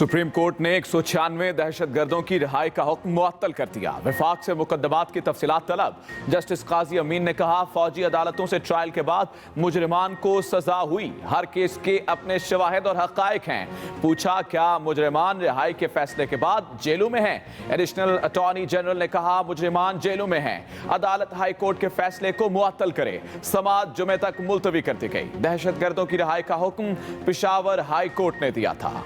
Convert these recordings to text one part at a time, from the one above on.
Supreme court ने 196 दहशतगर्दों की रिहाई का हुक्म मुअत्तल कर दिया। विफाक से मुकदमात की तफसीलात तलब। जस्टिस काजी अमीन ने कहा, फौजी अदालतों से ट्रायल के बाद मुजरिमान को सजा हुई। हर केस के अपने शवाहिद और हकायक हैं। पूछा, क्या मुजरिमान रिहाई के फैसले के बाद जेलों में हैं? एडिशनल अटॉर्नी जनरल ने कहा, मुजरिमान जेलों में हैं। अदालत हाई कोर्ट के फैसले को मुअत्तल करे। समाअत जुमे तक मुलतवी कर दी गई। दहशतगर्दों की रिहाई का हुक्म पेशावर हाई कोर्ट ने दिया था।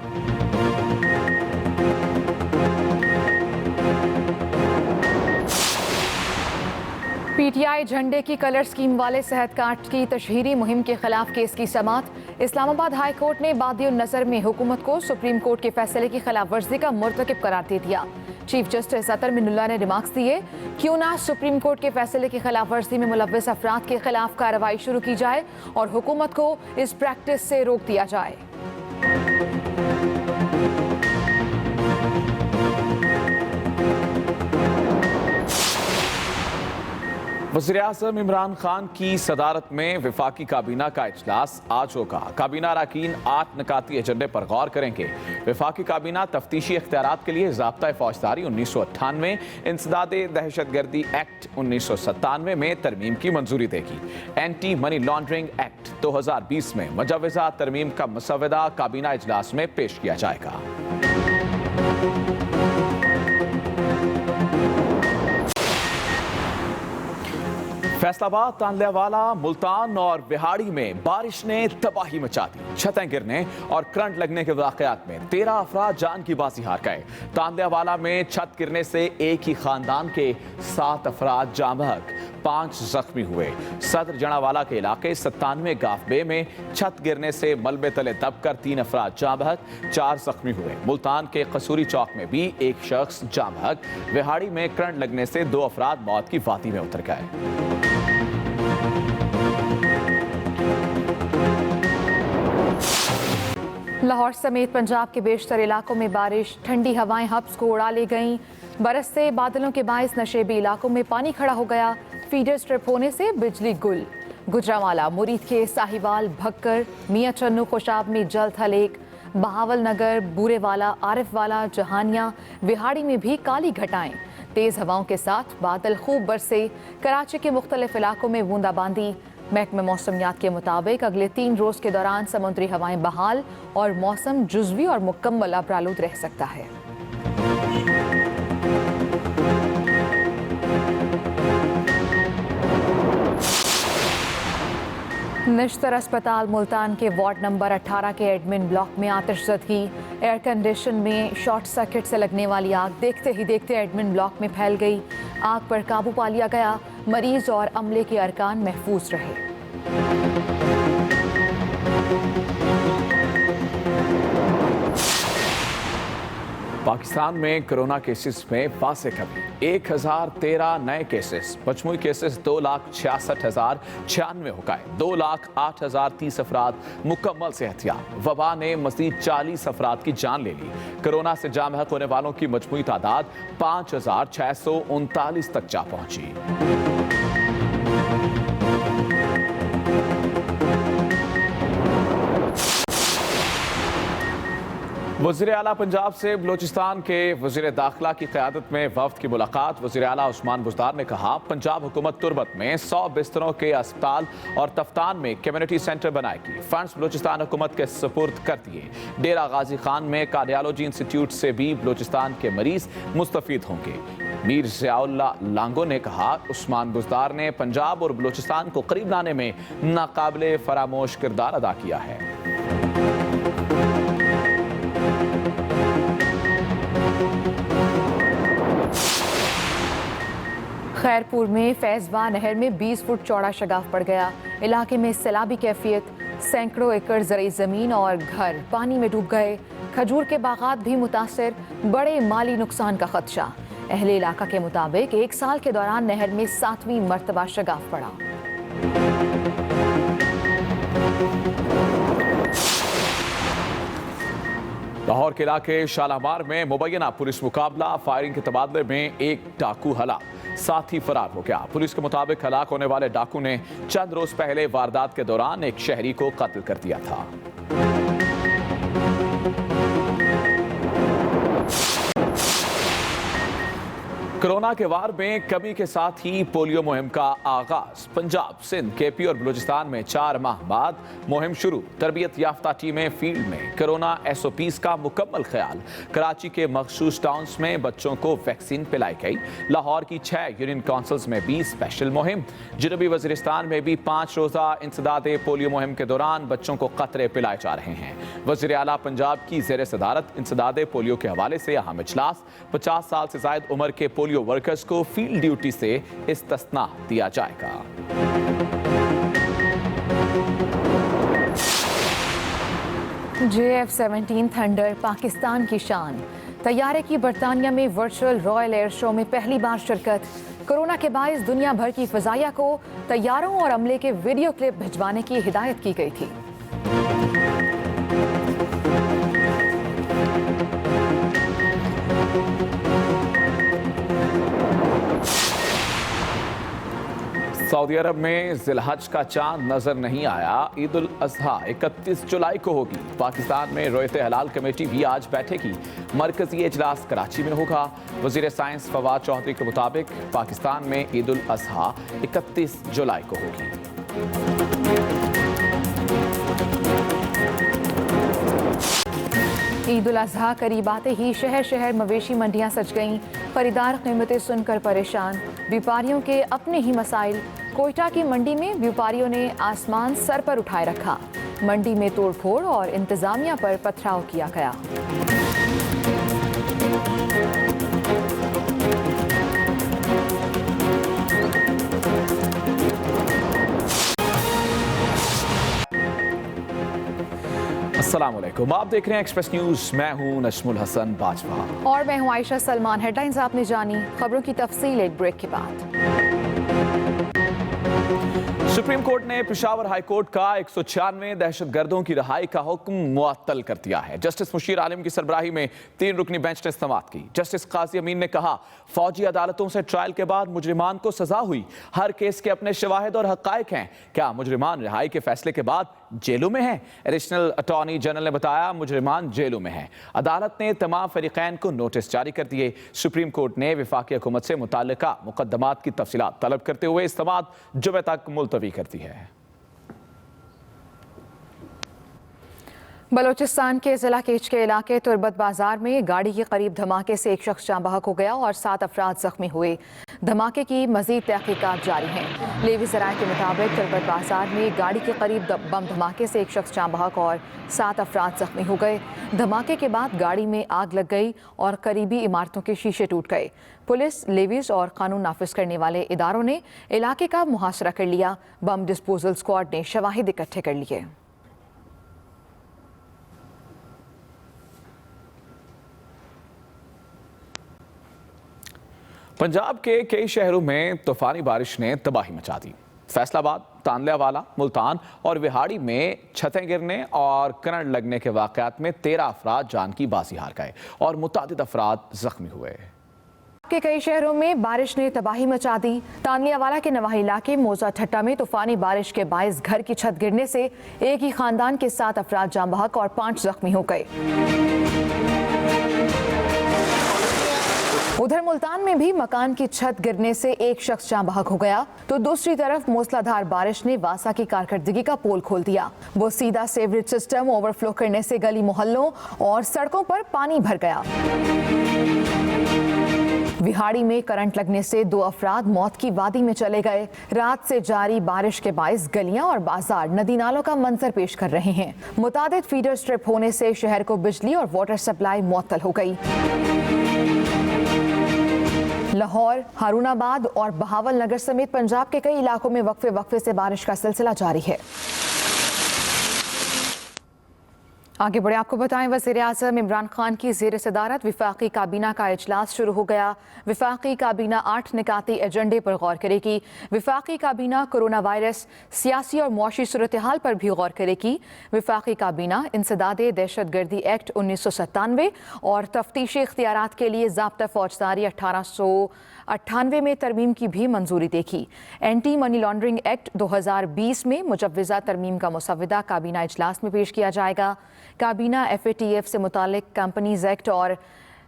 पीटीआई झंडे की कलर स्कीम वाले सेहत कार्ड की तशहीरी मुहिम के खिलाफ केस की समाअत। इस्लामाबाद हाई कोर्ट ने बादियुन नजर में हुकूमत को सुप्रीम कोर्ट के फैसले की खिलाफ वर्जी का मुर्तकिब करार दे दिया। चीफ जस्टिस अतर मिनुल्लाह ने रिमार्क्स दिए, क्यों ना सुप्रीम कोर्ट के फैसले की खिलाफ वर्जी में मुलव्वस अफराद के खिलाफ कार्रवाई शुरू की जाए और हुकूमत को इस प्रैक्टिस से रोक दिया जाए। वज़ीर-ए-आज़म इमरान खान की सदारत में वफाकी काबीना का इजलास आज होगा। काबीना अरकान 8 निकाती एजेंडे पर गौर करेंगे। वफाकी काबीना तफ्तीशी इख्तियारात के लिए ज़ाब्ता फौजदारी 1998, इंसदाद दहशतगर्दी एक्ट 1997 में तरमीम की मंजूरी देगी। एंटी मनी लॉन्ड्रिंग एक्ट 2020 में मुजव्वज़ा तरमीम का मसवदा काबीना इजलास में पेश किया जाएगा। फैसलाबाद, तांदलेवाला, मुल्तान और बिहाड़ी में बारिश ने तबाही मचा दी। छतें गिरने और करंट लगने के वाकयात में 13 अफराद जान की बाजी हार गए। तांदलेवाला में छत गिरने से एक ही खानदान के 7 अफराद जाँ बहक, 5 जख्मी हुए। सदर जनावाला के इलाके 97 गाफबे में छत गिरने से मलबे तले दबकर 3 अफराद जाँ बहक, 4 जख्मी हुए। मुल्तान के कसूरी चौक में भी एक शख्स जाँ बहक। बिहाड़ी में करंट लगने से 2 अफराद मौत की वादी में उतर गए। लाहौर समेत पंजाब के बेशतर इलाकों में बारिश, ठंडी हवाएं हब्स को उड़ा ले गईं। बरसते बादलों के बायस नशेबी इलाकों में पानी खड़ा हो गया। फीडर स्ट्रिप होने से बिजली गुल। गुजरांवाला, मुरीद के साहिवाल, भक्कर, मियां चन्नू खुशाब में जल थल एक। बहावल नगर, बूरेवाला, आरिफवाला, जहानिया, विहाड़ी में भी काली घटाएं। तेज हवाओं के साथ बादल खूब बरसे। कराची के मुख्तलिफ इलाकों में बूंदाबांदी। महकमे मौसमियात के मुताबिक अगले 3 रोज के दौरान समुद्री हवाएं बहाल और मौसम जुज़वी और मुकम्मल अबरालूद रह सकता है। निश्तर अस्पताल मुल्तान के वार्ड नंबर 18 के एडमिन ब्लॉक में आतिशज़दगी। एयर कंडीशन में शॉर्ट सर्किट से लगने वाली आग देखते ही देखते एडमिन ब्लॉक में फैल गई। आग पर काबू पा लिया गया। मरीज और अमले के अरकान महफूज रहे। पाकिस्तान में कोरोना केसेस में बासे कमी। 1013 नए केसेस। मजमूई केसेस 2,66,096 हो गए। 2,08,030 अफराद मुकम्मल सेहतियाब। वबा ने मज़ीद 40 अफराद की जान ले ली। कोरोना से जाँ बहक होने वालों की मजमूई तादाद 5,639 तक जा पहुंची। वज़ीर आला पंजाब से बलोचिस्तान के वज़ीर दाखिला की क़यादत में वफ़द की मुलाकात। वज़ीर आला उस्मान बुज़दार ने कहा, पंजाब हुकूमत तुरबत में 100 बिस्तरों के अस्पताल और तफ्तान में कम्युनिटी सेंटर बनाएगी। फंड्स बलोचिस्तान हुकूमत के सुपुर्द कर दिए। डेरा गाजी खान में कार्डियोलॉजी इंस्टीट्यूट से भी बलोचिस्तान के मरीज मुस्तफ़ीद होंगे। मीर ज़ियाउल्लाह लांगो ने कहा, उस्मान बुज़दार ने पंजाब और बलोचिस्तान को करीब लाने में नाकाबिले फरामोश किरदार अदा किया है। खैरपुर में फैजवा नहर में 20 फुट चौड़ा शगाफ पड़ गया। इलाके में सैलाबी कैफियत। सैकड़ों एकड़ ज़रई ज़मीन और घर पानी में डूब गए। खजूर के बागात भी मुतासर। बड़े माली नुकसान का खदशा। अहले इलाका के मुताबिक 1 साल के दौरान नहर में 7वीं मरतबा शगाफ पड़ा। लाहौर के इलाके शालामार में मुबैना पुलिस मुकाबला। फायरिंग के तबादले में एक डाकू हलाक, साथी फरार हो गया। पुलिस के मुताबिक हलाक होने वाले डाकू ने चंद रोज पहले वारदात के दौरान एक शहरी को कत्ल कर दिया था। कोरोना के वार में कमी के साथ ही पोलियो मुहिम का आगाज। पंजाब, सिंध, केपी और बलूचिस्तान में 4 माह बाद मुहिम शुरू। तरबियत याफ्ता टीमें फील्ड में। कोरोना SOPs का मुकम्मल ख्याल। कराची के मखसूस टाउन्स में बच्चों को वैक्सीन पिलाई गई। लाहौर की 6 यूनियन काउंसिल्स में भी स्पेशल मुहिम। जनूबी वजीरिस्तान में भी 5 रोजा इंसदाद पोलियो मुहिम के दौरान बच्चों को कतरे पिलाए जा रहे हैं। वज़ीर आला पंजाब की ज़ेर सदारत इंसदाद पोलियो के हवाले से अहम इजलास। 50 साल से जायद उम्र के पोलियो वर्कर्स को फील्ड ड्यूटी से इस्तिस्ना दिया जाएगा। JF-17 थंडर पाकिस्तान की शान। तैयारे की बरतानिया में वर्चुअल रॉयल एयर शो में पहली बार शिरकत। कोरोना के बायस दुनिया भर की फजाइया को तैयारों और अमले के वीडियो क्लिप भिजवाने की हिदायत की गई थी। सऊदी अरब में जिलहज का चांद नजर नहीं आया। ईद उल अजहा 31 जुलाई को होगी। पाकिस्तान में रोयत हलाल कमेटी भी आज बैठेगी। मरकजी इजलास कराची में होगा। वजीर साइंस फवाद चौधरी के मुताबिक पाकिस्तान में ईद उल अजहा 31 जुलाई को होगी। ईद उल अजहा करीब आते ही शहर शहर मवेशी मंडियां सज गईं। खरीदार कीमतें सुनकर परेशान। व्यापारियों के अपने ही मसाइल। कोयटा की मंडी में व्यापारियों ने आसमान सर पर उठाए रखा। मंडी में तोड़फोड़ और इंतजामिया पर पथराव किया गया। अस्सलामुअलैकुम, आप देख रहे हैं एक्सप्रेस न्यूज। मैं हूं नजमुल हसन बाजवा और मैं हूं आयशा सलमान। हेडलाइंस आपने जानी, खबरों की तफसील एक ब्रेक के बाद। सुप्रीम कोर्ट ने पेशावर हाई कोर्ट का 196 दहशतगर्दों की रहाई का हुक्म मुअत्तल कर दिया है। जस्टिस मुशीर आलिम की सरबराही में 3 रुकनी बेंच ने समाअत की। जस्टिस काजी अमीन ने कहा, फौजी अदालतों से ट्रायल के बाद मुजरिमान को सजा हुई। हर केस के अपने शवाहिद और हकायक हैं। क्या मुजरिमान रिहाई के फैसले के बाद जेलों में हैं? एडिशनल अटॉर्नी जनरल ने बताया, मुजरिमान जेलों में हैं। अदालत ने तमाम फरीकैन को नोटिस जारी कर दिए। सुप्रीम कोर्ट ने वफाकी हुकूमत से मुताल्लिका मुकदमात की तफसीलात तलब करते हुए समाअत जुमे तक मुलतवी कर दी है। बलोचिस्तान के जिला केच के इलाके तुरबत बाजार में गाड़ी के करीब धमाके से एक शख्स जाँ बहक हो गया और 7 अफराद जख्मी हुए। धमाके की मजीद तहकीकात जारी हैं। लेवी ज़राए के मुताबिक तुरबत बाजार में गाड़ी के करीब बम धमाके से एक शख्स जाँ बहक और 7 अफराद जख्मी हो गए। धमाके के बाद गाड़ी में आग लग गई और करीबी इमारतों के शीशे टूट गए। पुलिस, लेवीज और कानून नाफिज करने वाले इदारों ने इलाके का मुहासरा कर लिया। बम डिस्पोजल स्क्वाड ने शवाहिद इकट्ठे कर लिए। पंजाब के कई शहरों में तूफानी बारिश ने तबाही मचा दी। फैसलाबाद, तांदलावाला, मुल्तान और विहाड़ी में छतें गिरने और करंट लगने के वाकयात में 13 अफराद जान की बाजी हार गए और मुतादिद अफराद जख्मी हुए। के कई शहरों में बारिश ने तबाही मचा दी। तांदलावाला के नवाही इलाके मोजा ठट्टा में तूफानी बारिश के बायस घर की छत गिरने से एक ही खानदान के 7 अफराद जाँ बहक और 5 जख्मी हो गए। उधर मुल्तान में भी मकान की छत गिरने से एक शख्स जाँ बहक हो गया, तो दूसरी तरफ मूसलाधार बारिश ने वासा की कारकर्दगी का पोल खोल दिया। वो सीधा सेवरेज सिस्टम ओवरफ्लो करने से गली मोहल्लों और सड़कों पर पानी भर गया। विहाड़ी में करंट लगने से 2 अफराद मौत की वादी में चले गए। रात से जारी बारिश के बायस गलियां और बाजार नदी नालों का मंजर पेश कर रहे हैं। मुतादिद फीडर स्ट्रिप होने से शहर को बिजली और वाटर सप्लाई मुअत्तल हो गई। लाहौर, हारूनाबाद और बहावल नगर समेत पंजाब के कई इलाकों में वक्फे से बारिश का सिलसिला जारी है। आगे बढ़े आपको बताएं, वज़ीर आज़म इमरान खान की ज़ेर सदारत वफाकी काबीना का इजलास शुरू हो गया। वफाकी काबीना 8 निकाती एजेंडे पर गौर करेगी। वफाकी काबीना कोरोना वायरस, सियासी और मुआशी सूरत हाल पर भी गौर करेगी। वफाकी काबीना इंसदादे दहशतगर्दी एक्ट 1997 और तफ्तीशी इख्तियारात के लिए ज़ाब्ता फौजदारी 1898 में तरमीम की भी मंजूरी देगी। एंटी मनी लॉन्ड्रिंग एक्ट 2020 में मुजव्वज़ा तरमीम का मुसव्वदा काबीना इजलास में पेश किया जाएगा। काबीना FATF से मुतालिक कंपनीज एक्ट और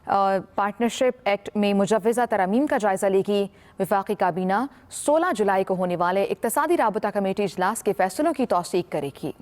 पार्टनरशिप एक्ट में मुजव्वज़ा तरमीम का जायजा लेगी। वफाकी काबीना 16 जुलाई को होने वाले इक्तसादी राबता कमेटी इजलास के फैसलों की तौसीक करेगी।